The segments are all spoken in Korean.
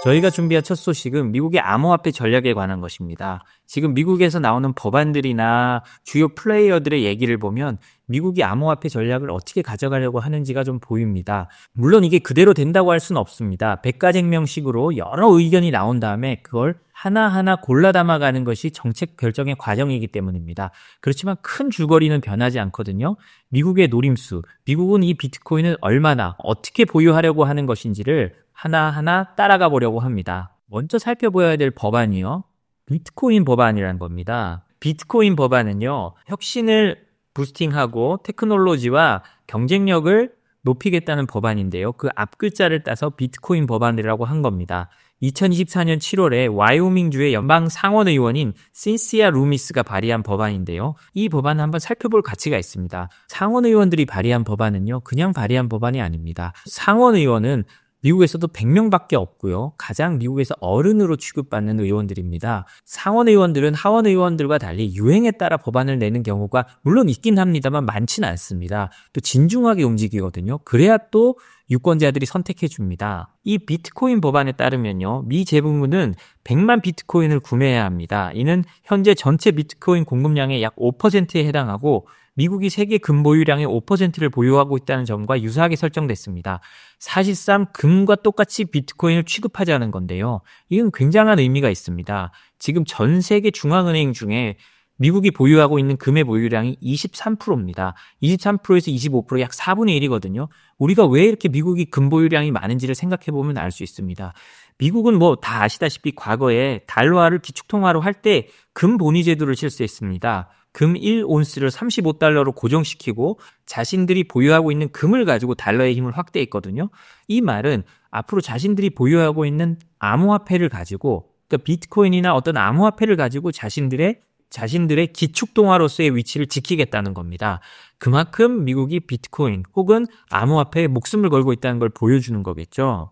저희가 준비한 첫 소식은 미국의 암호화폐 전략에 관한 것입니다. 지금 미국에서 나오는 법안들이나 주요 플레이어들의 얘기를 보면 미국이 암호화폐 전략을 어떻게 가져가려고 하는지가 좀 보입니다. 물론 이게 그대로 된다고 할 수는 없습니다. 백가쟁명식으로 여러 의견이 나온 다음에 그걸 하나하나 골라 담아가는 것이 정책 결정의 과정이기 때문입니다. 그렇지만 큰 줄거리는 변하지 않거든요. 미국의 노림수, 미국은 이 비트코인을 얼마나 어떻게 보유하려고 하는 것인지를 하나하나 따라가 보려고 합니다. 먼저 살펴봐야 될 법안이요. 비트코인 법안이라는 겁니다. 비트코인 법안은요, 혁신을 부스팅하고 테크놀로지와 경쟁력을 높이겠다는 법안인데요. 그 앞글자를 따서 비트코인 법안이라고 한 겁니다. 2024년 7월에 와이오밍주의 연방 상원의원인 신시아 루미스가 발의한 법안인데요. 이 법안을 한번 살펴볼 가치가 있습니다. 상원의원들이 발의한 법안은요, 그냥 발의한 법안이 아닙니다. 상원의원은 미국에서도 100명밖에 없고요. 가장 미국에서 어른으로 취급받는 의원들입니다. 상원 의원들은 하원 의원들과 달리 유행에 따라 법안을 내는 경우가 물론 있긴 합니다만 많지는 않습니다. 또 진중하게 움직이거든요. 그래야 또 유권자들이 선택해 줍니다. 이 비트코인 법안에 따르면요, 미 재무부는 100만 비트코인을 구매해야 합니다. 이는 현재 전체 비트코인 공급량의 약 5%에 해당하고 미국이 세계 금 보유량의 5%를 보유하고 있다는 점과 유사하게 설정됐습니다. 사실상 금과 똑같이 비트코인을 취급하자는 건데요. 이건 굉장한 의미가 있습니다. 지금 전 세계 중앙은행 중에 미국이 보유하고 있는 금의 보유량이 23%입니다. 23%에서 25%, 약 4분의 1이거든요. 우리가 왜 이렇게 미국이 금 보유량이 많은지를 생각해보면 알 수 있습니다. 미국은 뭐 다 아시다시피 과거에 달러화를 기축통화로 할 때 금 본위 제도를 실시했습니다. 금 1온스를 35달러로 고정시키고 자신들이 보유하고 있는 금을 가지고 달러의 힘을 확대했거든요. 이 말은 앞으로 자신들이 보유하고 있는 암호화폐를 가지고, 그러니까 비트코인이나 어떤 암호화폐를 가지고 자신들의 기축통화로서의 위치를 지키겠다는 겁니다. 그만큼 미국이 비트코인 혹은 암호화폐에 목숨을 걸고 있다는 걸 보여주는 거겠죠.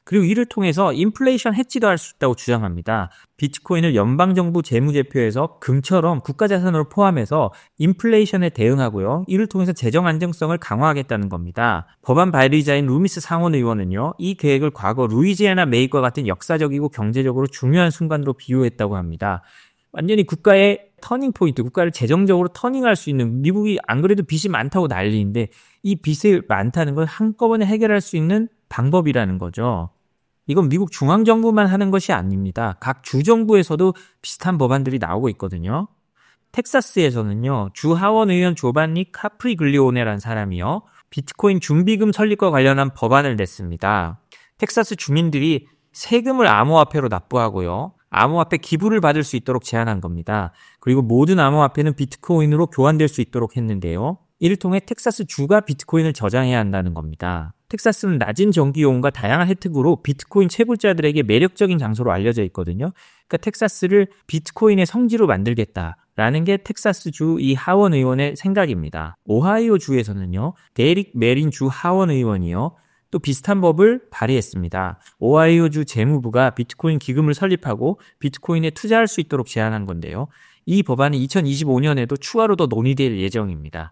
그리고 이를 통해서 인플레이션 해지도 할 수 있다고 주장합니다. 비트코인을 연방정부 재무제표에서 금처럼 국가자산으로 포함해서 인플레이션에 대응하고요. 이를 통해서 재정 안정성을 강화하겠다는 겁니다. 법안 발의자인 루미스 상원의원은요, 이 계획을 과거 루이지애나 메이과 같은 역사적이고 경제적으로 중요한 순간으로 비유했다고 합니다. 완전히 국가의 터닝 포인트, 국가를 재정적으로 터닝할 수 있는, 미국이 안 그래도 빚이 많다고 난리인데 이 빚이 많다는 걸 한꺼번에 해결할 수 있는 방법이라는 거죠. 이건 미국 중앙정부만 하는 것이 아닙니다. 각 주정부에서도 비슷한 법안들이 나오고 있거든요. 텍사스에서는요, 주 하원의원 조반니 카프리글리오네라는 사람이요, 비트코인 준비금 설립과 관련한 법안을 냈습니다. 텍사스 주민들이 세금을 암호화폐로 납부하고요, 암호화폐 기부를 받을 수 있도록 제한한 겁니다. 그리고 모든 암호화폐는 비트코인으로 교환될 수 있도록 했는데요. 이를 통해 텍사스 주가 비트코인을 저장해야 한다는 겁니다. 텍사스는 낮은 전기요금과 다양한 혜택으로 비트코인 채굴자들에게 매력적인 장소로 알려져 있거든요. 그러니까 텍사스를 비트코인의 성지로 만들겠다라는 게 텍사스주 이 하원의원의 생각입니다. 오하이오 주에서는요, 데릭 메린 주 하원의원이요, 또 비슷한 법을 발의했습니다. 오하이오주 재무부가 비트코인 기금을 설립하고 비트코인에 투자할 수 있도록 제안한 건데요. 이 법안은 2025년에도 추가로 더 논의될 예정입니다.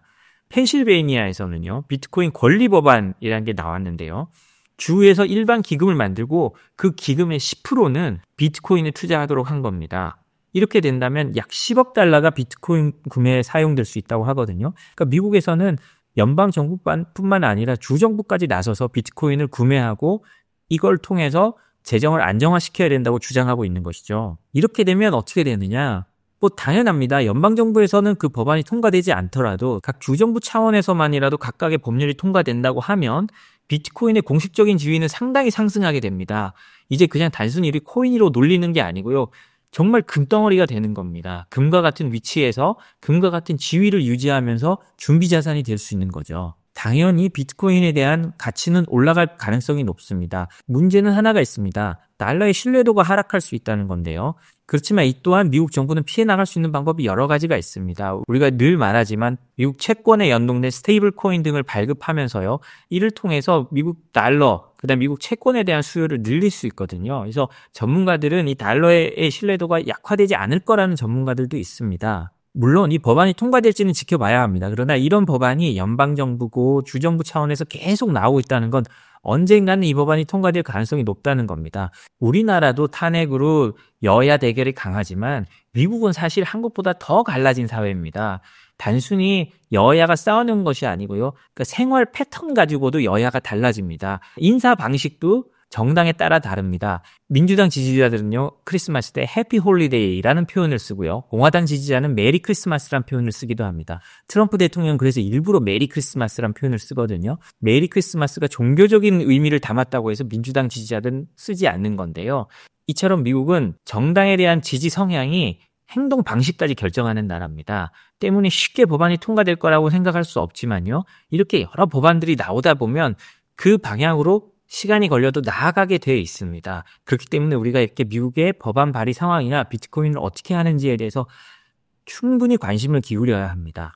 펜실베이니아에서는요, 비트코인 권리 법안이라는 게 나왔는데요. 주에서 일반 기금을 만들고 그 기금의 10%는 비트코인에 투자하도록 한 겁니다. 이렇게 된다면 약 10억 달러가 비트코인 구매에 사용될 수 있다고 하거든요. 그러니까 미국에서는 연방정부뿐만 아니라 주정부까지 나서서 비트코인을 구매하고 이걸 통해서 재정을 안정화시켜야 된다고 주장하고 있는 것이죠. 이렇게 되면 어떻게 되느냐? 뭐 당연합니다. 연방정부에서는 그 법안이 통과되지 않더라도 각 주정부 차원에서만이라도 각각의 법률이 통과된다고 하면 비트코인의 공식적인 지위는 상당히 상승하게 됩니다. 이제 그냥 단순히 이 코인으로 놀리는 게 아니고요, 정말 금덩어리가 되는 겁니다. 금과 같은 위치에서 금과 같은 지위를 유지하면서 준비자산이 될 수 있는 거죠. 당연히 비트코인에 대한 가치는 올라갈 가능성이 높습니다. 문제는 하나가 있습니다. 달러의 신뢰도가 하락할 수 있다는 건데요. 그렇지만 이 또한 미국 정부는 피해 나갈 수 있는 방법이 여러 가지가 있습니다. 우리가 늘 말하지만 미국 채권에 연동된 스테이블 코인 등을 발급하면서요, 이를 통해서 미국 달러, 그다음 미국 채권에 대한 수요를 늘릴 수 있거든요. 그래서 전문가들은 이 달러의 신뢰도가 약화되지 않을 거라는 전문가들도 있습니다. 물론 이 법안이 통과될지는 지켜봐야 합니다. 그러나 이런 법안이 연방정부고 주정부 차원에서 계속 나오고 있다는 건 언젠가는 이 법안이 통과될 가능성이 높다는 겁니다. 우리나라도 탄핵으로 여야 대결이 강하지만 미국은 사실 한국보다 더 갈라진 사회입니다. 단순히 여야가 싸우는 것이 아니고요. 그러니까 생활 패턴 가지고도 여야가 달라집니다. 인사 방식도 정당에 따라 다릅니다. 민주당 지지자들은요, 크리스마스 때 해피 홀리데이라는 표현을 쓰고요. 공화당 지지자는 메리 크리스마스라는 표현을 쓰기도 합니다. 트럼프 대통령은 그래서 일부러 메리 크리스마스라는 표현을 쓰거든요. 메리 크리스마스가 종교적인 의미를 담았다고 해서 민주당 지지자들은 쓰지 않는 건데요. 이처럼 미국은 정당에 대한 지지 성향이 행동 방식까지 결정하는 나라입니다. 때문에 쉽게 법안이 통과될 거라고 생각할 수 없지만요. 이렇게 여러 법안들이 나오다 보면 그 방향으로 시간이 걸려도 나아가게 되어 있습니다. 그렇기 때문에 우리가 이렇게 미국의 법안 발의 상황이나 비트코인을 어떻게 하는지에 대해서 충분히 관심을 기울여야 합니다.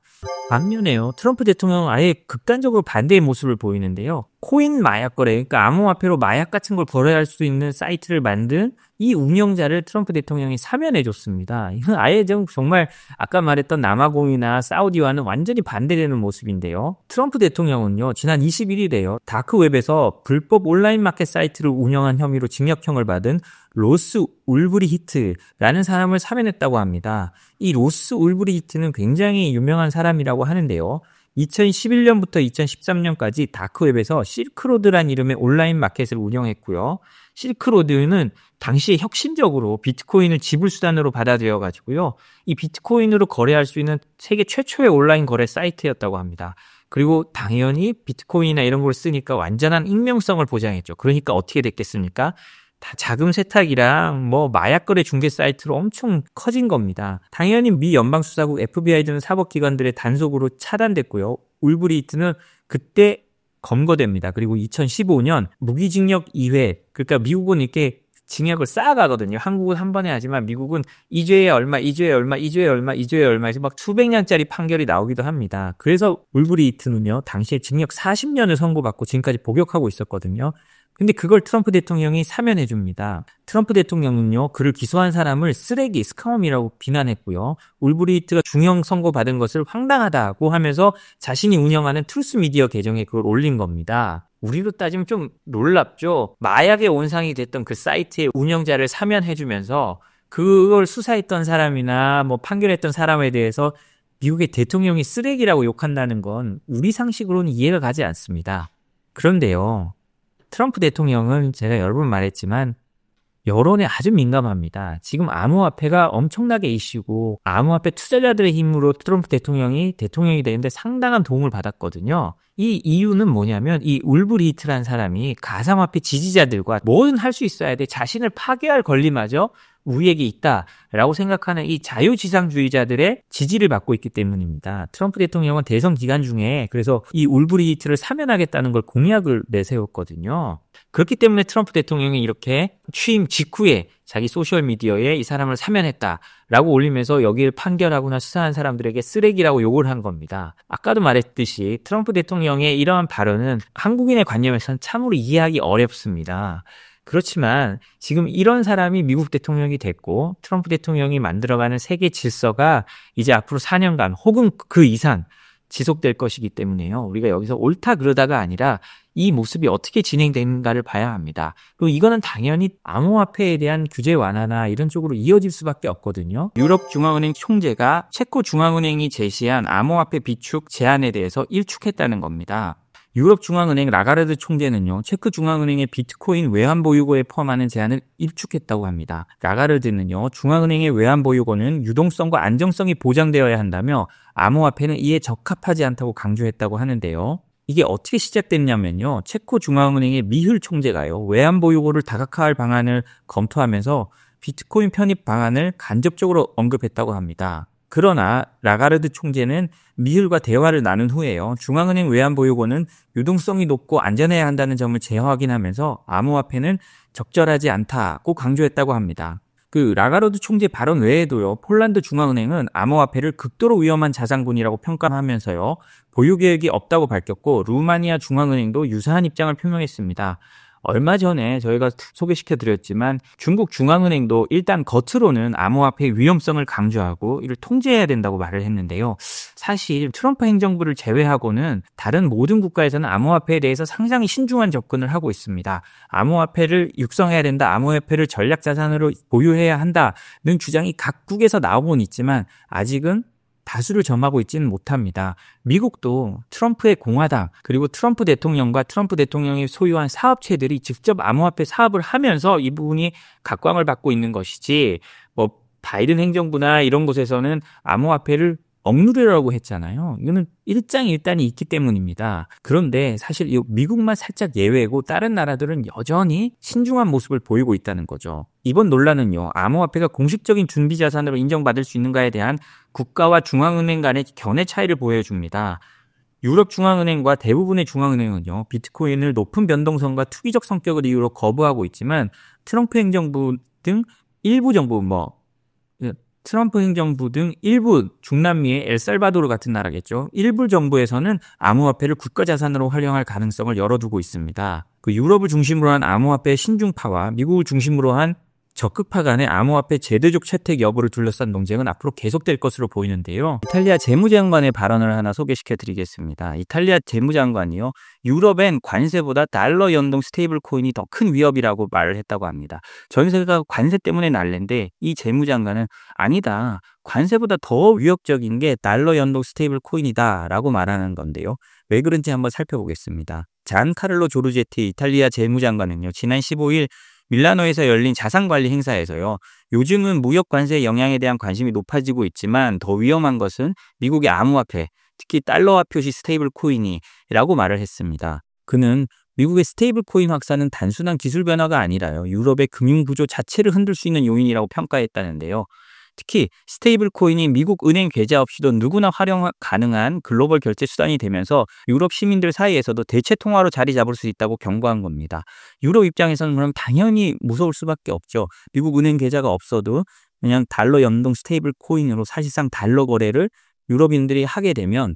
반면에요, 트럼프 대통령은 아예 극단적으로 반대의 모습을 보이는데요. 코인 마약 거래, 그러니까 암호화폐로 마약 같은 걸 거래할 수 있는 사이트를 만든 이 운영자를 트럼프 대통령이 사면해줬습니다. 이건 아예 정말 아까 말했던 남아공이나 사우디와는 완전히 반대되는 모습인데요. 트럼프 대통령은요, 지난 21일에요, 다크웹에서 불법 온라인 마켓 사이트를 운영한 혐의로 징역형을 받은 로스 울브리히트라는 사람을 사면했다고 합니다. 이 로스 울브리히트는 굉장히 유명한 사람이라고 하는데요. 2011년부터 2013년까지 다크웹에서 실크로드란 이름의 온라인 마켓을 운영했고요. 실크로드는 당시에 혁신적으로 비트코인을 지불 수단으로 받아들여가지고요. 이 비트코인으로 거래할 수 있는 세계 최초의 온라인 거래 사이트였다고 합니다. 그리고 당연히 비트코인이나 이런 걸 쓰니까 완전한 익명성을 보장했죠. 그러니까 어떻게 됐겠습니까? 다 자금 세탁이랑 마약 거래 중개 사이트로 엄청 커진 겁니다. 당연히 미 연방수사국 FBI 등 사법기관들의 단속으로 차단됐고요. 울브리히트는 그때 검거됩니다. 그리고 2015년 무기징역 2회, 그러니까 미국은 이렇게 징역을 쌓아가거든요. 한국은 한 번에 하지만 미국은 2죄에 얼마, 2죄에 얼마, 2죄에 얼마, 2죄에 얼마 해서 막 수백 년짜리 판결이 나오기도 합니다. 그래서 울브리히트는요, 당시에 징역 40년을 선고받고 지금까지 복역하고 있었거든요. 근데 그걸 트럼프 대통령이 사면해 줍니다. 트럼프 대통령은요, 그를 기소한 사람을 쓰레기, 스카움이라고 비난했고요. 울브리히트가 중형 선고받은 것을 황당하다고 하면서 자신이 운영하는 트루스 미디어 계정에 그걸 올린 겁니다. 우리로 따지면 좀 놀랍죠? 마약의 온상이 됐던 그 사이트의 운영자를 사면해 주면서 그걸 수사했던 사람이나 판결했던 사람에 대해서 미국의 대통령이 쓰레기라고 욕한다는 건 우리 상식으로는 이해가 가지 않습니다. 그런데요, 트럼프 대통령은 제가 여러 번 말했지만 여론에 아주 민감합니다. 지금 암호화폐가 엄청나게 이슈고 암호화폐 투자자들의 힘으로 트럼프 대통령이 되는데 상당한 도움을 받았거든요. 이 이유는 뭐냐면 이 울브리히트라는 사람이 가상화폐 지지자들과 뭐든 할 수 있어야 돼, 자신을 파괴할 권리마저 우리에게 있다라고 생각하는 이 자유지상주의자들의 지지를 받고 있기 때문입니다. 트럼프 대통령은 대선 기간 중에 그래서 이 울브리히트를 사면하겠다는 걸 공약을 내세웠거든요. 그렇기 때문에 트럼프 대통령이 이렇게 취임 직후에 자기 소셜미디어에 이 사람을 사면했다라고 올리면서 여기를 판결하거나 수사한 사람들에게 쓰레기라고 욕을 한 겁니다. 아까도 말했듯이 트럼프 대통령의 이러한 발언은 한국인의 관념에서는 참으로 이해하기 어렵습니다. 그렇지만 지금 이런 사람이 미국 대통령이 됐고 트럼프 대통령이 만들어가는 세계 질서가 이제 앞으로 4년간 혹은 그 이상 지속될 것이기 때문에요. 우리가 여기서 옳다 그러다가 아니라 이 모습이 어떻게 진행되는가를 봐야 합니다. 그리고 이거는 당연히 암호화폐에 대한 규제 완화나 이런 쪽으로 이어질 수밖에 없거든요. 유럽 중앙은행 총재가 체코 중앙은행이 제시한 암호화폐 비축 제한에 대해서 일축했다는 겁니다. 유럽 중앙은행 라가르드 총재는요, 체크 중앙은행의 비트코인 외환 보유고에 포함하는 제한을 일축했다고 합니다. 라가르드는요, 중앙은행의 외환 보유고는 유동성과 안정성이 보장되어야 한다며 암호화폐는 이에 적합하지 않다고 강조했다고 하는데요. 이게 어떻게 시작됐냐면요, 체코 중앙은행의 미흘 총재가요, 외환 보유고를 다각화할 방안을 검토하면서 비트코인 편입 방안을 간접적으로 언급했다고 합니다. 그러나 라가르드 총재는 미흘과 대화를 나눈 후에요, 중앙은행 외환보유고는 유동성이 높고 안전해야 한다는 점을 재확인하면서 암호화폐는 적절하지 않다고 강조했다고 합니다. 그 라가르드 총재 발언 외에도요, 폴란드 중앙은행은 암호화폐를 극도로 위험한 자산군이라고 평가하면서요, 보유 계획이 없다고 밝혔고 루마니아 중앙은행도 유사한 입장을 표명했습니다. 얼마 전에 저희가 소개시켜 드렸지만 중국 중앙은행도 일단 겉으로는 암호화폐의 위험성을 강조하고 이를 통제해야 된다고 말을 했는데요. 사실 트럼프 행정부를 제외하고는 다른 모든 국가에서는 암호화폐에 대해서 상당히 신중한 접근을 하고 있습니다. 암호화폐를 육성해야 된다, 암호화폐를 전략자산으로 보유해야 한다는 주장이 각국에서 나오곤 있지만 아직은 다수를 점하고 있지는 못합니다. 미국도 트럼프의 공화당 그리고 트럼프 대통령과 트럼프 대통령이 소유한 사업체들이 직접 암호화폐 사업을 하면서 이 부분이 각광을 받고 있는 것이지 뭐 바이든 행정부나 이런 곳에서는 암호화폐를 억누르라고 했잖아요. 이거는 일장일단이 있기 때문입니다. 그런데 사실 이 미국만 살짝 예외고 다른 나라들은 여전히 신중한 모습을 보이고 있다는 거죠. 이번 논란은요, 암호화폐가 공식적인 준비자산으로 인정받을 수 있는가에 대한 국가와 중앙은행 간의 견해 차이를 보여줍니다. 유럽 중앙은행과 대부분의 중앙은행은요, 비트코인을 높은 변동성과 투기적 성격을 이유로 거부하고 있지만 트럼프 행정부 등 일부 정부 트럼프 행정부 등 일부 중남미의 엘살바도르 같은 나라겠죠. 일부 정부에서는 암호화폐를 국가자산으로 활용할 가능성을 열어두고 있습니다. 그 유럽을 중심으로 한 암호화폐 신중파와 미국을 중심으로 한 적극파 간의 암호화폐 제도적 채택 여부를 둘러싼 논쟁은 앞으로 계속될 것으로 보이는데요. 이탈리아 재무장관의 발언을 하나 소개시켜 드리겠습니다. 이탈리아 재무장관이요, 유럽엔 관세보다 달러 연동 스테이블 코인이 더 큰 위협이라고 말을 했다고 합니다. 전 세계가 관세 때문에 난리인데 이 재무장관은 아니다, 관세보다 더 위협적인 게 달러 연동 스테이블 코인이다 라고 말하는 건데요. 왜 그런지 한번 살펴보겠습니다. 잔카를로 조르제티 이탈리아 재무장관은요, 지난 15일 밀라노에서 열린 자산관리 행사에서요, 요즘은 무역 관세의 영향에 대한 관심이 높아지고 있지만 더 위험한 것은 미국의 암호화폐, 특히 달러화 표시 스테이블 코인이라고 말을 했습니다. 그는 미국의 스테이블 코인 확산은 단순한 기술 변화가 아니라요, 유럽의 금융 구조 자체를 흔들 수 있는 요인이라고 평가했다는데요. 특히 스테이블 코인이 미국 은행 계좌 없이도 누구나 활용 가능한 글로벌 결제 수단이 되면서 유럽 시민들 사이에서도 대체 통화로 자리 잡을 수 있다고 경고한 겁니다. 유럽 입장에서는 그럼 당연히 무서울 수밖에 없죠. 미국 은행 계좌가 없어도 그냥 달러 연동 스테이블 코인으로 사실상 달러 거래를 유럽인들이 하게 되면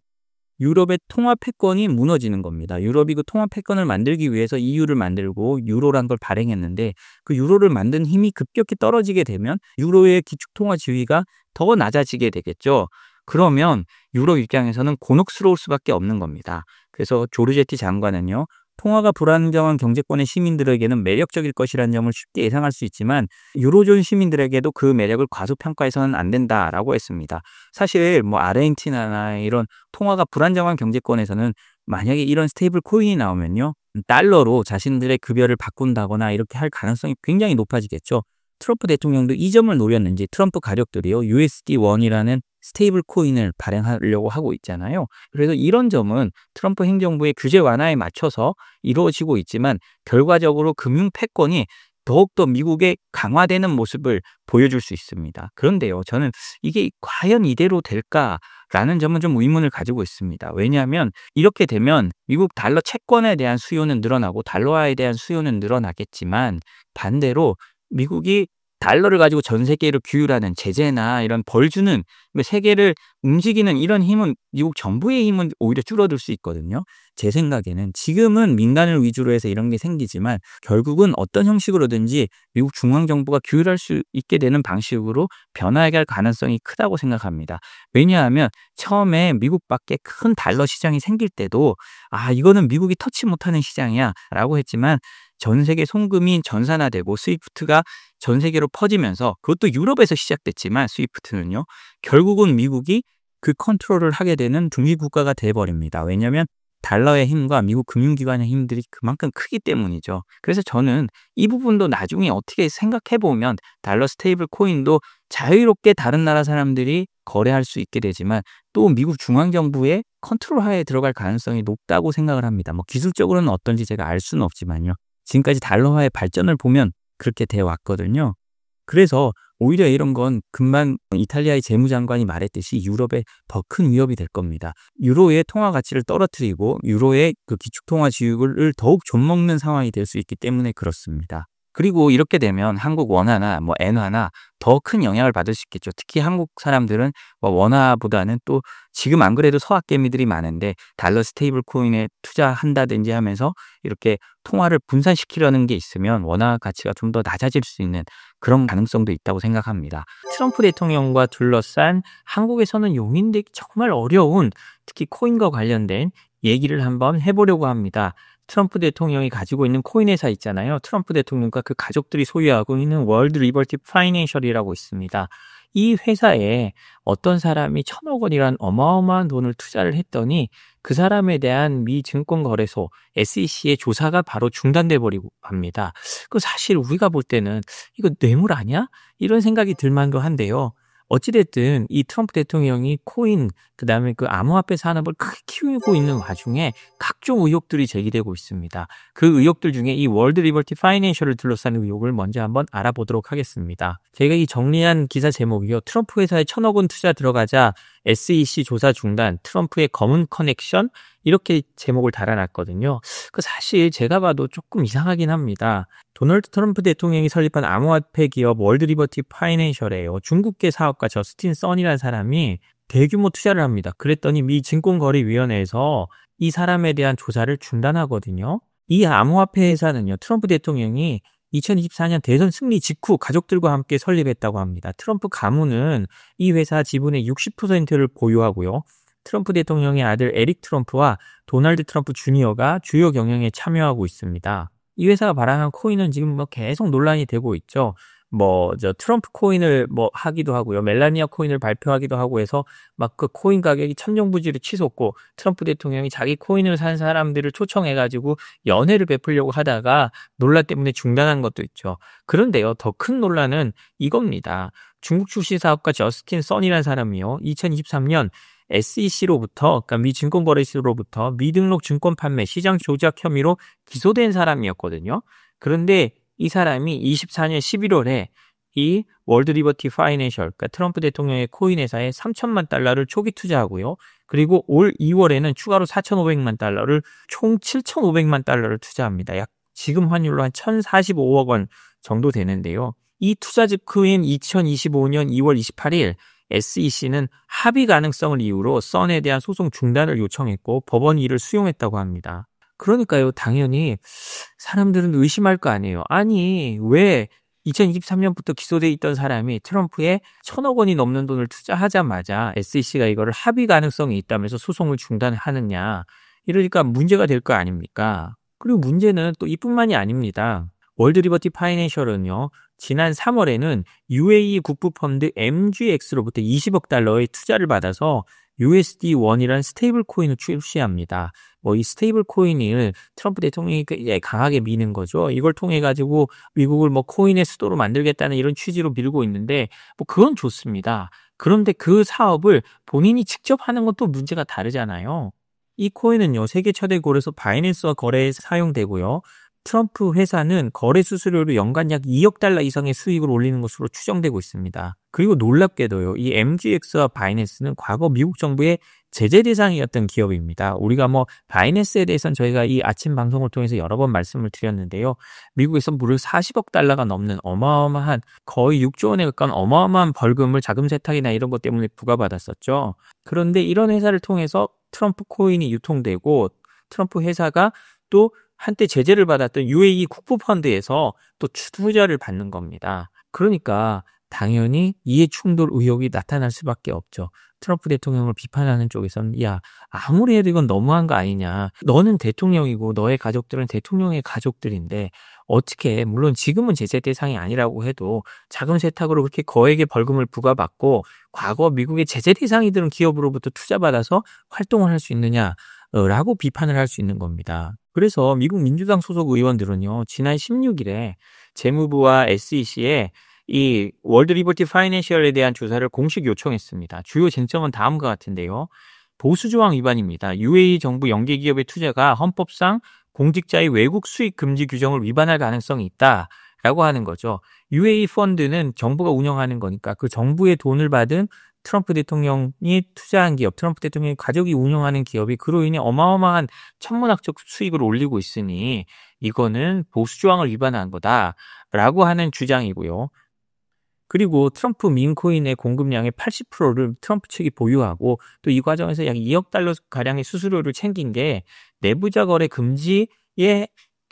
유럽의 통화 패권이 무너지는 겁니다. 유럽이 그 통화 패권을 만들기 위해서 EU를 만들고 유로란 걸 발행했는데 그 유로를 만든 힘이 급격히 떨어지게 되면 유로의 기축통화 지위가 더 낮아지게 되겠죠. 그러면 유럽 입장에서는 곤혹스러울 수밖에 없는 겁니다. 그래서 조르제티 장관은요, 통화가 불안정한 경제권의 시민들에게는 매력적일 것이라는 점을 쉽게 예상할 수 있지만 유로존 시민들에게도 그 매력을 과소평가해서는 안 된다라고 했습니다. 사실 뭐 아르헨티나나 이런 통화가 불안정한 경제권에서는 만약에 이런 스테이블 코인이 나오면요, 달러로 자신들의 급여를 바꾼다거나 이렇게 할 가능성이 굉장히 높아지겠죠. 트럼프 대통령도 이 점을 노렸는지 트럼프 가족들이요, USD1이라는 스테이블 코인을 발행하려고 하고 있잖아요. 그래서 이런 점은 트럼프 행정부의 규제 완화에 맞춰서 이루어지고 있지만 결과적으로 금융 패권이 더욱더 미국에 강화되는 모습을 보여줄 수 있습니다. 그런데요, 저는 이게 과연 이대로 될까라는 점은 좀 의문을 가지고 있습니다. 왜냐하면 이렇게 되면 미국 달러 채권에 대한 수요는 늘어나고 달러화에 대한 수요는 늘어나겠지만 반대로 미국이 달러를 가지고 전 세계로 규율하는 제재나 이런 벌 주는 세계를 움직이는 이런 힘은 미국 정부의 힘은 오히려 줄어들 수 있거든요. 제 생각에는 지금은 민간을 위주로 해서 이런 게 생기지만 결국은 어떤 형식으로든지 미국 중앙정부가 규율할 수 있게 되는 방식으로 변화해 갈 가능성이 크다고 생각합니다. 왜냐하면 처음에 미국 밖에 큰 달러 시장이 생길 때도 이거는 미국이 터치 못하는 시장이야 라고 했지만 전 세계 송금이 전산화되고 스위프트가 전 세계로 퍼지면서 그것도 유럽에서 시작됐지만 스위프트는요, 결국은 미국이 그 컨트롤을 하게 되는 중기국가가 돼버립니다. 왜냐하면 달러의 힘과 미국 금융기관의 힘들이 그만큼 크기 때문이죠. 그래서 저는 이 부분도 나중에 어떻게 생각해보면 달러 스테이블 코인도 자유롭게 다른 나라 사람들이 거래할 수 있게 되지만 또 미국 중앙정부의 컨트롤 하에 들어갈 가능성이 높다고 생각을 합니다. 뭐 기술적으로는 어떤지 제가 알 수는 없지만요. 지금까지 달러화의 발전을 보면 그렇게 돼 왔거든요. 그래서 오히려 이런 건 금방 이탈리아의 재무장관이 말했듯이 유럽에 더 큰 위협이 될 겁니다. 유로의 통화 가치를 떨어뜨리고 유로의 그 기축통화 지위를 더욱 좀먹는 상황이 될 수 있기 때문에 그렇습니다. 그리고 이렇게 되면 한국 원화나 뭐 엔화나 더 큰 영향을 받을 수 있겠죠. 특히 한국 사람들은 뭐 원화보다는 또 지금 안 그래도 서학개미들이 많은데 달러 스테이블 코인에 투자한다든지 하면서 이렇게 통화를 분산시키려는 게 있으면 원화 가치가 좀 더 낮아질 수 있는 그런 가능성도 있다고 생각합니다. 트럼프 대통령과 둘러싼 한국에서는 용인되기 정말 어려운 특히 코인과 관련된 얘기를 한번 해보려고 합니다. 트럼프 대통령이 가지고 있는 코인 회사 있잖아요. 트럼프 대통령과 그 가족들이 소유하고 있는 월드 리버티 파이낸셜이라고 있습니다. 이 회사에 어떤 사람이 1,000억 원이란 어마어마한 돈을 투자를 했더니 그 사람에 대한 미 증권거래소 SEC의 조사가 바로 중단돼 버리고 합니다. 그 사실 우리가 볼 때는 이거 뇌물 아니야? 이런 생각이 들 만도 한데요. 어찌됐든 이 트럼프 대통령이 코인 그다음에 그 암호화폐 산업을 크게 키우고 있는 와중에 각종 의혹들이 제기되고 있습니다. 그 의혹들 중에 이 월드 리버티 파이낸셜을 둘러싼 의혹을 먼저 한번 알아보도록 하겠습니다. 제가 이 정리한 기사 제목이요. 트럼프 회사에 1,000억 원 투자 들어가자 SEC 조사 중단, 트럼프의 검은 커넥션 이렇게 제목을 달아놨거든요. 그 사실 제가 봐도 조금 이상하긴 합니다. 도널드 트럼프 대통령이 설립한 암호화폐 기업 월드 리버티 파이낸셜에요. 중국계 사업가 저스틴 선이라는 사람이 대규모 투자를 합니다. 그랬더니 미 증권거래위원회에서 이 사람에 대한 조사를 중단하거든요. 이 암호화폐 회사는요. 트럼프 대통령이 2024년 대선 승리 직후 가족들과 함께 설립했다고 합니다. 트럼프 가문은 이 회사 지분의 60%를 보유하고요. 트럼프 대통령의 아들 에릭 트럼프와 도널드 트럼프 주니어가 주요 경영에 참여하고 있습니다. 이 회사가 발행한 코인은 지금 뭐 계속 논란이 되고 있죠. 트럼프 코인을 하기도 하고요. 멜라니아 코인을 발표하기도 하고 해서 막 그 코인 가격이 천정부지로 치솟고 트럼프 대통령이 자기 코인을 산 사람들을 초청해가지고 연회를 베풀려고 하다가 논란 때문에 중단한 것도 있죠. 그런데요, 더 큰 논란은 이겁니다. 중국 출신 사업가 저스틴 선이라는 사람이요. 2023년 SEC로부터, 그러니까 미 증권거래소로부터 미등록 증권 판매 시장 조작 혐의로 기소된 사람이었거든요. 그런데 이 사람이 24년 11월에 이 월드 리버티 파이낸셜, 그러니까 트럼프 대통령의 코인 회사에 3천만 달러를 초기 투자하고요. 그리고 올 2월에는 추가로 4,500만 달러를 총 7,500만 달러를 투자합니다. 약 지금 환율로 한 1,045억 원 정도 되는데요. 이 투자 직후인 2025년 2월 28일 SEC는 합의 가능성을 이유로 선에 대한 소송 중단을 요청했고 법원 이를 수용했다고 합니다. 그러니까요, 당연히 사람들은 의심할 거 아니에요. 아니, 왜 2023년부터 기소돼 있던 사람이 트럼프에 1,000억 원이 넘는 돈을 투자하자마자 SEC가 이거를 합의 가능성이 있다면서 소송을 중단하느냐. 이러니까 문제가 될 거 아닙니까? 그리고 문제는 또 이뿐만이 아닙니다. 월드 리버티 파이낸셜은요. 지난 3월에는 UAE 국부펀드 MGX로부터 20억 달러의 투자를 받아서 USD1이라는 스테이블 코인을 출시합니다. 이 스테이블 코인을 트럼프 대통령이 강하게 미는 거죠. 이걸 통해 가지고 미국을 코인의 수도로 만들겠다는 이런 취지로 밀고 있는데 그건 좋습니다. 그런데 그 사업을 본인이 직접 하는 것도 문제가 다르잖아요. 이 코인은요. 세계 최대 거래소 바이낸스와 거래에 사용되고요. 트럼프 회사는 거래 수수료로 연간 약 2억 달러 이상의 수익을 올리는 것으로 추정되고 있습니다. 그리고 놀랍게도요. 이 MGX와 바이낸스는 과거 미국 정부의 제재 대상이었던 기업입니다. 우리가 바이낸스에 대해서는 저희가 이 아침 방송을 통해서 여러 번 말씀을 드렸는데요. 미국에서 무려 40억 달러가 넘는 어마어마한 거의 6조 원에 가까운 어마어마한 벌금을 자금 세탁이나 이런 것 때문에 부과받았었죠. 그런데 이런 회사를 통해서 트럼프 코인이 유통되고 트럼프 회사가 또 한때 제재를 받았던 UAE 국부펀드에서 또 투자를 받는 겁니다. 그러니까 당연히 이해 충돌 의혹이 나타날 수밖에 없죠. 트럼프 대통령을 비판하는 쪽에서는 아무리 해도 이건 너무한 거 아니냐. 너는 대통령이고 너의 가족들은 대통령의 가족들인데 어떻게 물론 지금은 제재 대상이 아니라고 해도 자금 세탁으로 그렇게 거액의 벌금을 부과받고 과거 미국의 제재 대상이 되는 기업으로부터 투자받아서 활동을 할 수 있느냐라고 비판을 할 수 있는 겁니다. 그래서 미국 민주당 소속 의원들은요. 지난 16일에 재무부와 SEC에 이 월드 리버티 파이낸셜에 대한 조사를 공식 요청했습니다. 주요 쟁점은 다음과 같은데요. 보수 조항 위반입니다. UAE 정부 연계 기업의 투자가 헌법상 공직자의 외국 수익 금지 규정을 위반할 가능성이 있다라고 하는 거죠. UAE 펀드는 정부가 운영하는 거니까 그 정부의 돈을 받은 트럼프 대통령이 투자한 기업, 트럼프 대통령의 가족이 운영하는 기업이 그로 인해 어마어마한 천문학적 수익을 올리고 있으니 이거는 보수 조항을 위반한 거다라고 하는 주장이고요. 그리고 트럼프 민코인의 공급량의 80%를 트럼프 측이 보유하고 또 이 과정에서 약 2억 달러 가량의 수수료를 챙긴 게 내부자 거래 금지에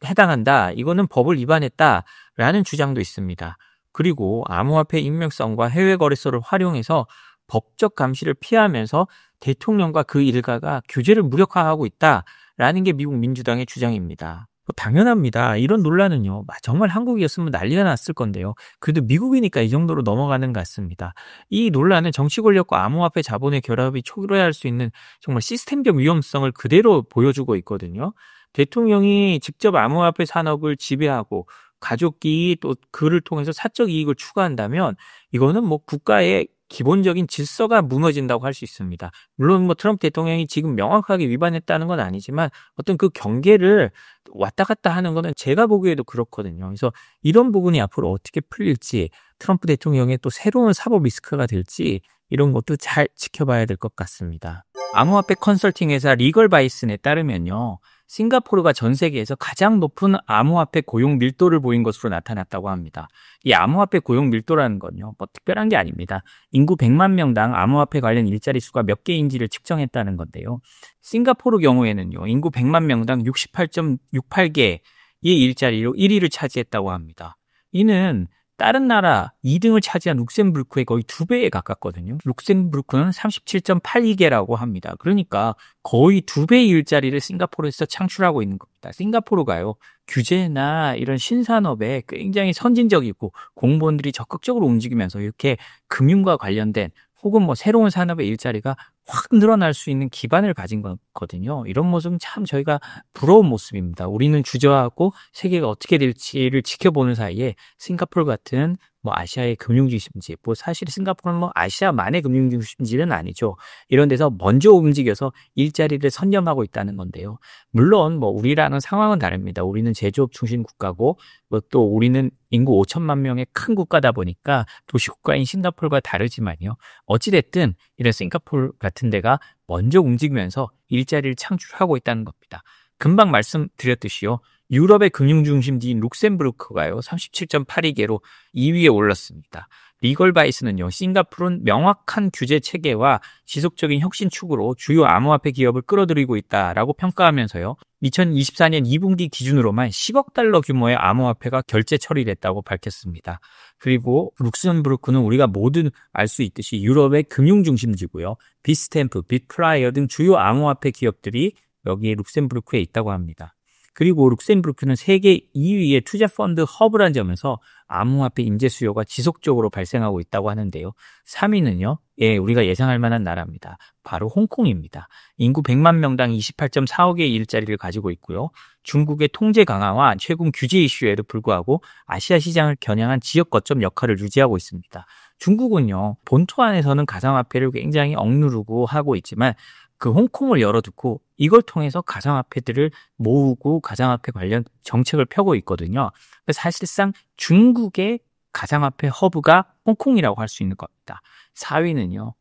해당한다. 이거는 법을 위반했다라는 주장도 있습니다. 그리고 암호화폐 익명성과 해외 거래소를 활용해서 법적 감시를 피하면서 대통령과 그 일가가 규제를 무력화하고 있다라는 게 미국 민주당의 주장입니다. 당연합니다. 이런 논란은요, 정말 한국이었으면 난리가 났을 건데요. 그래도 미국이니까 이 정도로 넘어가는 것 같습니다. 이 논란은 정치 권력과 암호화폐 자본의 결합이 초래할 수 있는 정말 시스템적 위험성을 그대로 보여주고 있거든요. 대통령이 직접 암호화폐 산업을 지배하고 가족이 또 그를 통해서 사적 이익을 추구한다면 이거는 뭐 국가의 기본적인 질서가 무너진다고 할 수 있습니다. 물론 뭐 트럼프 대통령이 지금 명확하게 위반했다는 건 아니지만 어떤 그 경계를 왔다 갔다 하는 거는 제가 보기에도 그렇거든요. 그래서 이런 부분이 앞으로 어떻게 풀릴지, 트럼프 대통령의 또 새로운 사법 리스크가 될지 이런 것도 잘 지켜봐야 될 것 같습니다. 암호화폐 컨설팅 회사 리걸바이슨에 따르면요, 싱가포르가 전 세계에서 가장 높은 암호화폐 고용 밀도를 보인 것으로 나타났다고 합니다. 이 암호화폐 고용 밀도라는 건요, 뭐 특별한 게 아닙니다. 인구 100만 명당 암호화폐 관련 일자리 수가 몇 개인지를 측정했다는 건데요. 싱가포르 경우에는요, 인구 100만 명당 68.68개의 일자리로 1위를 차지했다고 합니다. 이는 다른 나라 2등을 차지한 룩셈부르크의 거의 2배에 가깝거든요. 룩셈부르크는 37.82개라고 합니다. 그러니까 거의 2배의 일자리를 싱가포르에서 창출하고 있는 겁니다. 싱가포르가요, 규제나 이런 신산업에 굉장히 선진적이고 공무원들이 적극적으로 움직이면서 이렇게 금융과 관련된 혹은 뭐 새로운 산업의 일자리가 확 늘어날 수 있는 기반을 가진 거거든요. 이런 모습은 참 저희가 부러운 모습입니다. 우리는 주저하고 세계가 어떻게 될지를 지켜보는 사이에 싱가포르 같은 뭐 아시아의 금융중심지, 뭐 사실 싱가포르는 뭐 아시아만의 금융중심지는 아니죠. 이런 데서 먼저 움직여서 일자리를 선점하고 있다는 건데요. 물론 뭐 우리라는 상황은 다릅니다. 우리는 제조업 중심 국가고 뭐 또 우리는 인구 5천만 명의 큰 국가다 보니까 도시국가인 싱가포르가 다르지만요. 어찌됐든 이런 싱가포르 같은 데가 먼저 움직이면서 일자리를 창출하고 있다는 겁니다. 금방 말씀드렸듯이요, 유럽의 금융중심지인 룩셈부르크가요 37.82개로 2위에 올랐습니다. 리걸바이스는요, 싱가포르는 명확한 규제 체계와 지속적인 혁신 축으로 주요 암호화폐 기업을 끌어들이고 있다라고 평가하면서요, 2024년 2분기 기준으로만 10억 달러 규모의 암호화폐가 결제 처리됐다고 밝혔습니다. 그리고 룩셈부르크는 우리가 모두 알 수 있듯이 유럽의 금융중심지고요, 비스탬프, 빗플라이어 등 주요 암호화폐 기업들이 여기에 룩셈부르크에 있다고 합니다. 그리고 룩셈부르크는 세계 2위의 투자펀드 허브라는 점에서 암호화폐 인재 수요가 지속적으로 발생하고 있다고 하는데요. 3위는요, 우리가 예상할 만한 나라입니다. 바로 홍콩입니다. 인구 100만 명당 28.45개의 일자리를 가지고 있고요. 중국의 통제 강화와 최근 규제 이슈에도 불구하고 아시아 시장을 겨냥한 지역 거점 역할을 유지하고 있습니다. 중국은요, 본토 안에서는 가상화폐를 굉장히 억누르고 하고 있지만 그 홍콩을 열어두고 이걸 통해서 가상화폐들을 모으고 가상화폐 관련 정책을 펴고 있거든요. 사실상 중국의 가상화폐 허브가 홍콩이라고 할 수 있는 겁니다. 4위는요,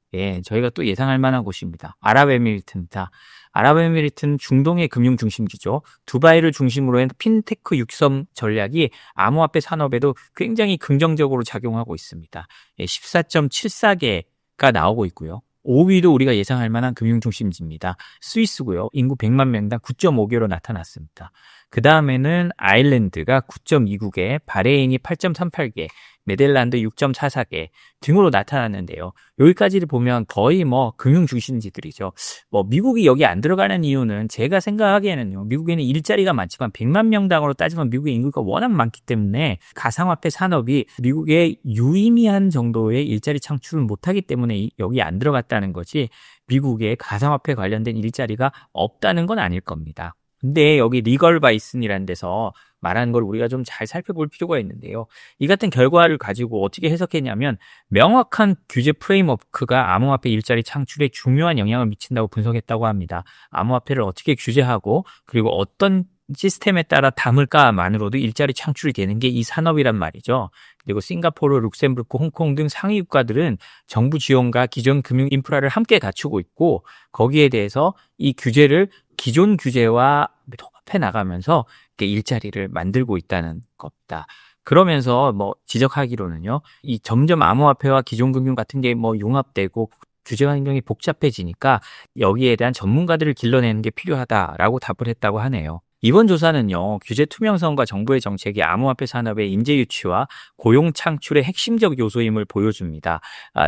저희가 또 예상할 만한 곳입니다. 아랍에미리트입니다. 아랍에미리트는 중동의 금융 중심지죠. 두바이를 중심으로 한 핀테크 육성 전략이 암호화폐 산업에도 굉장히 긍정적으로 작용하고 있습니다. 14.74개가 나오고 있고요. 5위도 우리가 예상할 만한 금융중심지입니다. 스위스고요. 인구 100만 명당 9.5개로 나타났습니다. 그 다음에는 아일랜드가 9.29개, 바레인이 8.38개, 네덜란드 6.44개 등으로 나타났는데요. 여기까지를 보면 거의 뭐 금융중심지들이죠. 뭐 미국이 여기 안 들어가는 이유는 제가 생각하기에는요, 미국에는 일자리가 많지만 100만 명당으로 따지면 미국의 인구가 워낙 많기 때문에 가상화폐 산업이 미국의 유의미한 정도의 일자리 창출을 못하기 때문에 여기 안 들어갔다는 거지, 미국의 가상화폐 관련된 일자리가 없다는 건 아닐 겁니다. 근데 여기 리걸바이슨이라는 데서 말하는 걸 우리가 좀 잘 살펴볼 필요가 있는데요. 이 같은 결과를 가지고 어떻게 해석했냐면, 명확한 규제 프레임워크가 암호화폐 일자리 창출에 중요한 영향을 미친다고 분석했다고 합니다. 암호화폐를 어떻게 규제하고 그리고 어떤 시스템에 따라 담을까만으로도 일자리 창출이 되는 게 이 산업이란 말이죠. 그리고 싱가포르, 룩셈부르크, 홍콩 등 상위 국가들은 정부 지원과 기존 금융 인프라를 함께 갖추고 있고, 거기에 대해서 이 규제를 기존 규제와 통합해 나가면서 일자리를 만들고 있다는 겁니다. 그러면서 뭐 지적하기로는요, 이 점점 암호화폐와 기존 금융 같은 게 뭐 융합되고 규제 환경이 복잡해지니까 여기에 대한 전문가들을 길러내는 게 필요하다라고 답을 했다고 하네요. 이번 조사는요, 규제 투명성과 정부의 정책이 암호화폐 산업의 인재 유치와 고용 창출의 핵심적 요소임을 보여줍니다.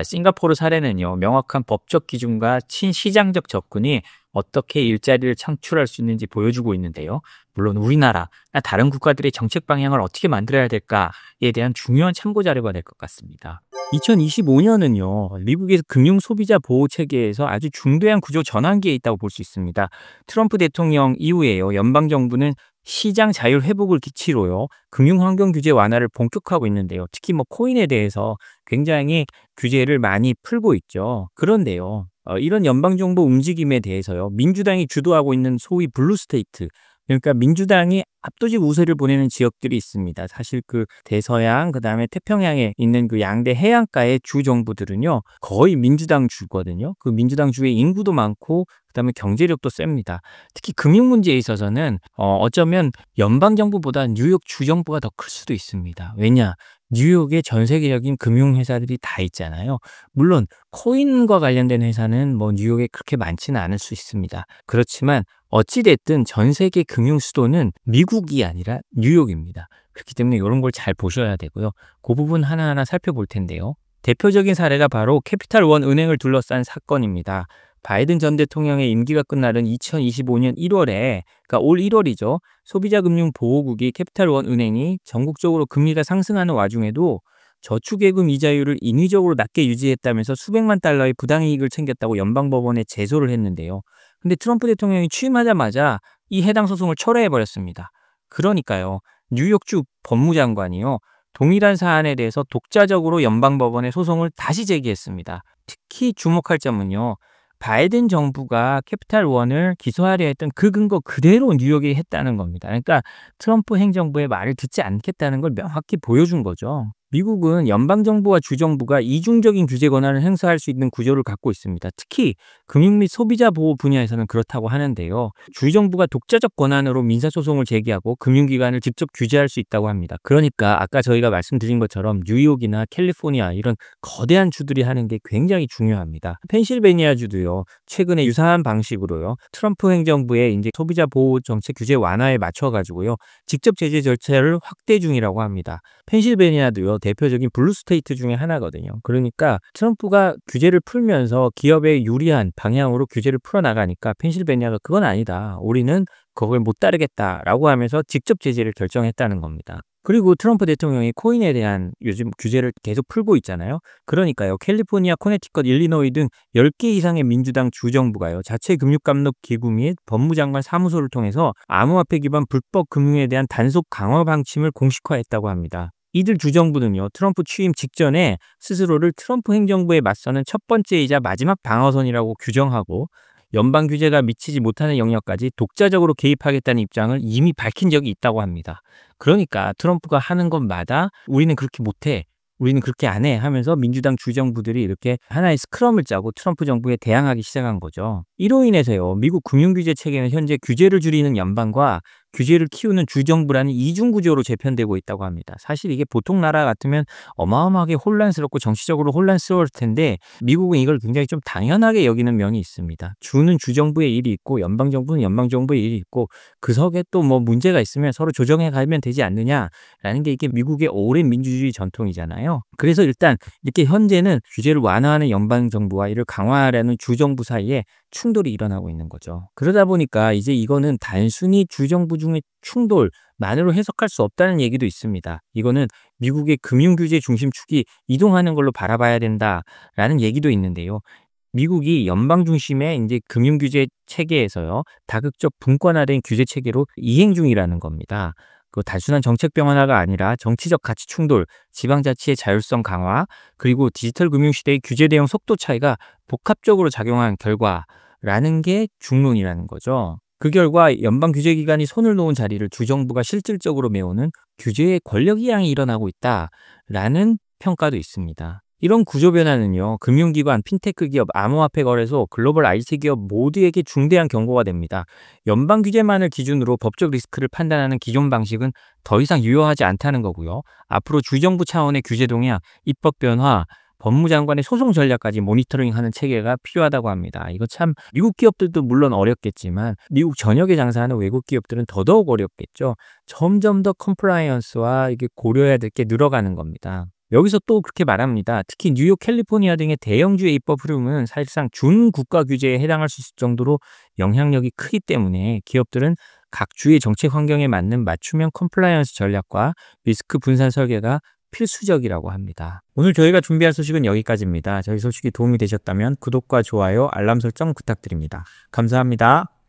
싱가포르 사례는요, 명확한 법적 기준과 친시장적 접근이 어떻게 일자리를 창출할 수 있는지 보여주고 있는데요. 물론 우리나라나 다른 국가들의 정책 방향을 어떻게 만들어야 될까에 대한 중요한 참고 자료가 될 것 같습니다. 2025년은요, 미국의 금융 소비자 보호 체계에서 아주 중대한 구조 전환기에 있다고 볼 수 있습니다. 트럼프 대통령 이후에요, 연방 정부는 시장 자율 회복을 기치로요, 금융 환경 규제 완화를 본격화하고 있는데요. 특히 뭐 코인에 대해서 굉장히 규제를 많이 풀고 있죠. 그런데요, 이런 연방 정부 움직임에 대해서요, 민주당이 주도하고 있는 소위 블루 스테이트, 그러니까 민주당이 압도적 우세를 보내는 지역들이 있습니다. 사실 그 대서양, 그다음에 태평양에 있는 그 양대 해안가의 주 정부들은요, 거의 민주당 주거든요. 그 민주당 주의 인구도 많고 그다음에 경제력도 셉니다. 특히 금융 문제에 있어서는 어쩌면 연방 정부보다 뉴욕 주 정부가 더 클 수도 있습니다. 왜냐? 뉴욕에 전 세계적인 금융 회사들이 다 있잖아요. 물론 코인과 관련된 회사는 뭐 뉴욕에 그렇게 많지는 않을 수 있습니다. 그렇지만 어찌 됐든 전 세계 금융 수도는 미국이 아니라 뉴욕입니다. 그렇기 때문에 이런 걸 잘 보셔야 되고요. 그 부분 하나하나 살펴볼 텐데요. 대표적인 사례가 바로 캐피탈원 은행을 둘러싼 사건입니다. 바이든 전 대통령의 임기가 끝나는 2025년 1월에, 그러니까 올 1월이죠. 소비자금융보호국이 캐피탈원 은행이 전국적으로 금리가 상승하는 와중에도 저축예금 이자율을 인위적으로 낮게 유지했다면서 수백만 달러의 부당이익을 챙겼다고 연방법원에 제소를 했는데요. 근데 트럼프 대통령이 취임하자마자 이 해당 소송을 철회해버렸습니다. 그러니까요, 뉴욕주 법무장관이요, 동일한 사안에 대해서 독자적으로 연방법원에 소송을 다시 제기했습니다. 특히 주목할 점은요, 바이든 정부가 캐피탈원을 기소하려 했던 그 근거 그대로 뉴욕이 했다는 겁니다. 그러니까 트럼프 행정부의 말을 듣지 않겠다는 걸 명확히 보여준 거죠. 미국은 연방정부와 주정부가 이중적인 규제 권한을 행사할 수 있는 구조를 갖고 있습니다. 특히 금융 및 소비자 보호 분야에서는 그렇다고 하는데요. 주정부가 독자적 권한으로 민사소송을 제기하고 금융기관을 직접 규제할 수 있다고 합니다. 그러니까 아까 저희가 말씀드린 것처럼 뉴욕이나 캘리포니아 이런 거대한 주들이 하는 게 굉장히 중요합니다. 펜실베니아 주도요, 최근에 유사한 방식으로요, 트럼프 행정부의 이제 소비자 보호 정책 규제 완화에 맞춰가지고요, 직접 제재 절차를 확대 중이라고 합니다. 펜실베니아도요, 대표적인 블루 스테이트 중에 하나거든요. 그러니까 트럼프가 규제를 풀면서 기업에 유리한 방향으로 규제를 풀어나가니까 펜실베니아가 그건 아니다, 우리는 그걸 못 따르겠다라고 하면서 직접 제재를 결정했다는 겁니다. 그리고 트럼프 대통령이 코인에 대한 요즘 규제를 계속 풀고 있잖아요. 그러니까요, 캘리포니아, 코네티컷, 일리노이 등 10개 이상의 민주당 주정부가요, 자체 금융감독기구 및 법무장관 사무소를 통해서 암호화폐 기반 불법 금융에 대한 단속 강화 방침을 공식화했다고 합니다. 이들 주정부는요, 트럼프 취임 직전에 스스로를 트럼프 행정부에 맞서는 첫 번째이자 마지막 방어선이라고 규정하고 연방 규제가 미치지 못하는 영역까지 독자적으로 개입하겠다는 입장을 이미 밝힌 적이 있다고 합니다. 그러니까 트럼프가 하는 것마다 우리는 그렇게 못해, 우리는 그렇게 안 해 하면서 민주당 주정부들이 이렇게 하나의 스크럼을 짜고 트럼프 정부에 대항하기 시작한 거죠. 이로 인해서요, 미국 금융규제 체계는 현재 규제를 줄이는 연방과 규제를 키우는 주정부라는 이중구조로 재편되고 있다고 합니다. 사실 이게 보통 나라 같으면 어마어마하게 혼란스럽고 정치적으로 혼란스러울 텐데 미국은 이걸 굉장히 좀 당연하게 여기는 면이 있습니다. 주는 주정부의 일이 있고 연방정부는 연방정부의 일이 있고 그 속에 또 뭐 문제가 있으면 서로 조정해 가면 되지 않느냐라는 게 이게 미국의 오랜 민주주의 전통이잖아요. 그래서 일단 이렇게 현재는 규제를 완화하는 연방정부와 이를 강화하려는 주정부 사이에 충돌이 일어나고 있는 거죠. 그러다 보니까 이제 이거는 단순히 주정부 중의 충돌만으로 해석할 수 없다는 얘기도 있습니다. 이거는 미국의 금융규제 중심축이 이동하는 걸로 바라봐야 된다라는 얘기도 있는데요. 미국이 연방 중심의 이제 금융규제 체계에서요, 다극적 분권화된 규제 체계로 이행 중이라는 겁니다. 그 단순한 정책 변화가 아니라 정치적 가치 충돌, 지방자치의 자율성 강화, 그리고 디지털 금융 시대의 규제 대응 속도 차이가 복합적으로 작용한 결과라는 게 중론이라는 거죠. 그 결과 연방 규제기관이 손을 놓은 자리를 주정부가 실질적으로 메우는 규제의 권력 이양이 일어나고 있다라는 평가도 있습니다. 이런 구조 변화는요, 금융기관, 핀테크 기업, 암호화폐 거래소, 글로벌 IT 기업 모두에게 중대한 경고가 됩니다. 연방 규제만을 기준으로 법적 리스크를 판단하는 기존 방식은 더 이상 유효하지 않다는 거고요. 앞으로 주정부 차원의 규제 동향, 입법 변화, 법무장관의 소송 전략까지 모니터링하는 체계가 필요하다고 합니다. 이거 참 미국 기업들도 물론 어렵겠지만 미국 전역에 장사하는 외국 기업들은 더더욱 어렵겠죠. 점점 더 컴플라이언스와 이게 고려해야 될 게 늘어가는 겁니다. 여기서 또 그렇게 말합니다. 특히 뉴욕, 캘리포니아 등의 대형주의 입법 흐름은 사실상 준국가 규제에 해당할 수 있을 정도로 영향력이 크기 때문에 기업들은 각 주의 정책 환경에 맞는 맞춤형 컴플라이언스 전략과 리스크 분산 설계가 필수적이라고 합니다. 오늘 저희가 준비한 소식은 여기까지입니다. 저희 소식이 도움이 되셨다면 구독과 좋아요, 알람 설정 부탁드립니다. 감사합니다.